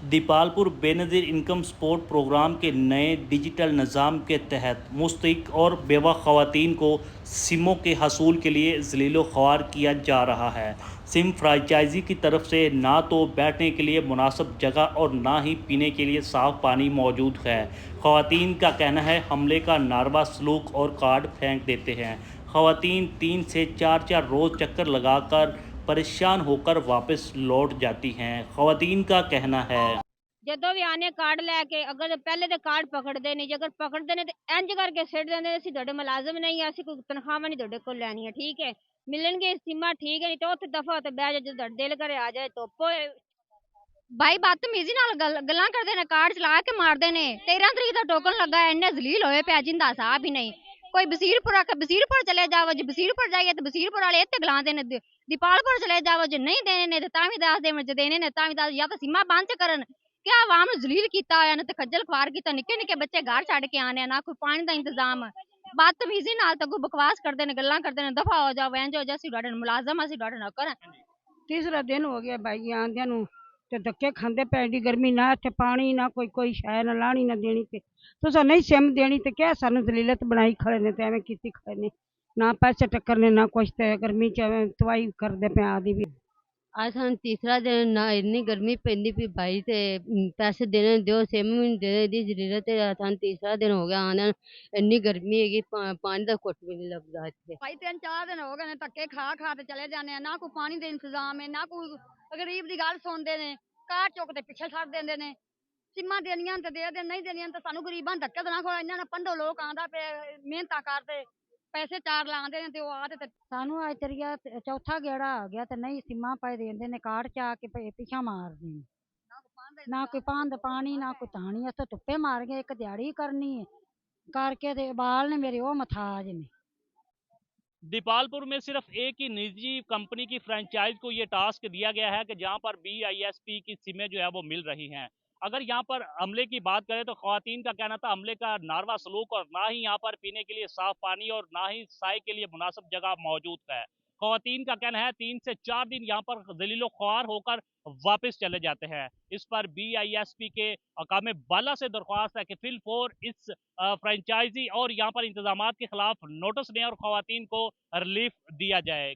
Dipalpur Benazir income support programme के नए digital निज़ाम के तहत मुस्तहिक और बेवा ख़वातीन को सिमों के हसूल के लिए ज़लीलो ख्वार किया जा रहा है। सिम फ्रांचाइजी की तरफ से ना तो बैठने के लिए मुनासिब जगह और ना ही पीने के लिए साफ़ पानी मौजूद है। ख़वातीन का कहना है हमले का नारवा सलूक और कार्ड फेंक देते हैं। ख़वातीन 3 से 4 रोज़ चक्कर लगाकर परेशान होकर वापस लौट जाती हैं। ख़वातीन का कहना है ਜਦੋਂ ਵੀ ਆਨੇ ਕਾਰਡ ਲੈ ਕੇ ਅਗਰ ਪਹਿਲੇ ਤੇ ਕਾਰਡ ਪਕੜਦੇ ਨਹੀਂ, ਜੇਕਰ ਪਕੜਦੇ ਨੇ ਤੇ ਇੰਜ ਕਰਕੇ ਸਿੱਟ ਦਿੰਦੇ ਨੇ, ਅਸੀਂ ਤੁਹਾਡੇ ਮੁਲਾਜ਼ਮ ਨਹੀਂ, ਅਸੀਂ ਕੋਈ ਤਨਖਾਹ ਨਹੀਂ ਤੁਹਾਡੇ ਕੋਲ ਲੈਣੀ ਹੈ, ਠੀਕ ਹੈ, ਮਿਲਣਗੇ ਸਿਮਾਂ ਠੀਕ ਹੈ, ਨਹੀਂ ਤਾਂ ਉੱਥੇ ਦਫਾ ਤੇ ਬਹਿ ਜਾ, ਜਦੋਂ ਤੁਹਾਡਾ ਦਿਲ ਕਰੇ ਆ ਜਾਏ, ਧੁੱਪ ਹੋਏ। ਭਾਈ ਬਦਤਮੀਜ਼ੀ ਨਾਲ ਗੱਲਾਂ ਕਰਦੇ ਨੇ, ਕਾਰਡ ਚਲਾ ਕੇ ਮਾਰਦੇ ਨੇ। 13 ਤਰੀਕ ਦਾ ਟੋਕਨ ਲੱਗਾ, ਇੰਨੇ ਜ਼ਲੀਲ ਹੋਏ ਪਿਆ ਜਿੰਦਾ ਹਿਸਾਬ ਹੀ ਨਹੀਂ। ਕੋਈ ਬਸੀਰਪੁਰ ਚਲੇ ਜਾਵੋ, ਜੇ ਬਸੀਰਪੁਰ ਜਾਈਏ ਤੇ ਬਸੀਰਪੁਰ ਵਾਲੇ ਇੱਥੇ ਗਲਾਉਂਦੇ ਨੇ, ਦੀਪਾਲਪੁਰ ਚਲੇ ਜਾਵੋ, ਜੇ ਨਹੀਂ ਦੇਣੇ ਨੇ ਤੇ ਤਾਂ ਵੀ ਦੱਸ ਦੇਣ, ਜੇ ਦੇਣੇ ਨੇ ਤਾਂ ਵੀ ਦੱਸ, ਜਾਂ ਤਾਂ ਸੀਮਾ ਬੰਦ ਕਰਨ। ਕਿ ਆਵਾਮ ਨੂੰ ਜ਼ਲੀਲ ਕੀਤਾ ਹੋਇਆ ਨੇ ਤੇ ਖੱਜਲ ਖੁਆਰ ਕੀਤਾ, ਨਿੱਕੇ ਨਿੱਕੇ ਬੱਚੇ ਘਰ ਛੱਡ ਕੇ ਆਣੇ, ਨਾ ਕੋਈ ਪਾਣੀ ਦਾ ਇੰਤਜ਼ਾਮ। ਬਦਤਮੀਜ਼ੀ ਨਾਲ ਤਾਂ ਕੋਈ ਬਕਵਾਸ ਕਰਦੇ ਨੇ, ਗੱਲਾਂ ਕਰਦੇ ਨੇ, ਦਫਾ ਹੋ ਜਾਓ, ਇੰਜ ਹੋ ਜਾ, ਅਸੀਂ ਤੁਹਾਡੇ ਮੁਲਾਜ਼ਮ, ਅਸੀਂ ਤੁਹਾਡੇ ਨੌਕਰ ਹਾਂ। तीसरा दिन हो गया भाई आंदियां नूं ते धक्के खांदे पै दी गर्मी, ना इत्थे पानी, ना कोई शै, ना लानी ना देनी। ते तुसां नहीं सिम देनी ते क्या सानूं दलीलत बनाई खड़े ने ते एवें कीती खड़े ने, ना पैसे टक्कर ने ना कुछ, ते गर्मी च एवें तबाही करदे पे आदी भी। आज ਸਾਨੂੰ ਤੀਸਰਾ ਦਿਨ ਨਾ ਇੰਨੀ ਗਰਮੀ ਪੈਂਦੀ ਪਈ ਭਾਈ ਤੇ ਪੈਸੇ ਦੇਣੇ ਦਿਓ, ਸਿਮ ਵੀ ਨਹੀਂ ਦੇ ਦੀ ਜ਼ਰੂਰਤ ਹੈ। ਸਾਨੂੰ ਤੀਸਰਾ ਦਿਨ ਹੋ ਗਿਆ ਆਉਂਦਿਆਂ ਨੂੰ, ਇੰਨੀ ਗਰਮੀ ਹੈਗੀ, ਪਾਣੀ ਦਾ ਘੁੱਟ ਵੀ ਨਹੀਂ ਲੱਭਦਾ ਇੱਥੇ। ਭਾਈ 3-4 ਦਿਨ ਹੋ ਗਏ ਨੇ, ਧੱਕੇ ਖਾ ਖਾ ਤੇ ਚਲੇ ਜਾਂਦੇ ਆ, ਨਾ ਕੋਈ ਪਾਣੀ ਦਾ ਇੰਤਜ਼ਾਮ ਹੈ, ਨਾ ਕੋਈ ਗਰੀਬ ਦੀ ਗੱਲ ਸੁਣਦੇ ਨੇ, ਕਾਰ ਚੁੱਕ ਤੇ ਪਿੱਛੇ ਛੱਡ ਦਿੰਦੇ ਨੇ। ਸਿਮਾਂ ਦੇਣੀਆਂ ਤੇ ਦੇ ਦੇਣ, ਨਹੀਂ ਦੇਣੀਆਂ ਤਾਂ ਸਾਨੂੰ ਗਰੀਬਾਂ ਨੂੰ ਧੱਕੇ ਤੇ ਨਾ ਖਵਾ, ਇਹਨਾਂ ਨਾਲ ਪੰਡੋ ਲੋਕ ਆਂਦਾ ਪਏ ਮਿਹਨਤਾਂ ਕਰਦੇ, ਪੈਸੇ ਚਾਰ ਲਾਉਂਦੇ ਨੇ ਤੇ ਉਹ ਆਦੇ ਤੇ ਸਾਨੂੰ ਅੱਜ ਤੇਰੀਆ चौथा गेड़ा आ गया ते नहीं सिमां पाए देंदे ने, कार्ड चा के पिछा मारदे ने, ना कोई पान दा पानी ना कोई तानी। अस धुप्पे मार गए, एक दिहाड़ी करनी है करके ते बाल ने मेरे वो मथाज ने। दीपालपुर में सिर्फ एक ही निजी कंपनी की फ्रेंचाइज को ये टास्क दिया गया है कि जहां पर BISP की सिमें जो है वो मिल रही हैं। अगर यहाँ पर अमले की बात करें तो ख्वातीन का कहना था अमले का नारवा सलूक और ना ही यहाँ पर पीने के लिए साफ पानी और ना ही साय के लिए मुनासिब जगह मौजूद है। ख्वातीन का कहना है 3 से 4 दिन यहाँ पर जलीलो ख्वार होकर वापस चले जाते हैं। इस पर BISP के अकाम बाला से दरख्वास्त है कि फिलफोर इस फ्रेंचाइजी और यहाँ पर इंतजाम के खिलाफ नोटिस दें और ख्वातीन को रिलीफ दिया जाए।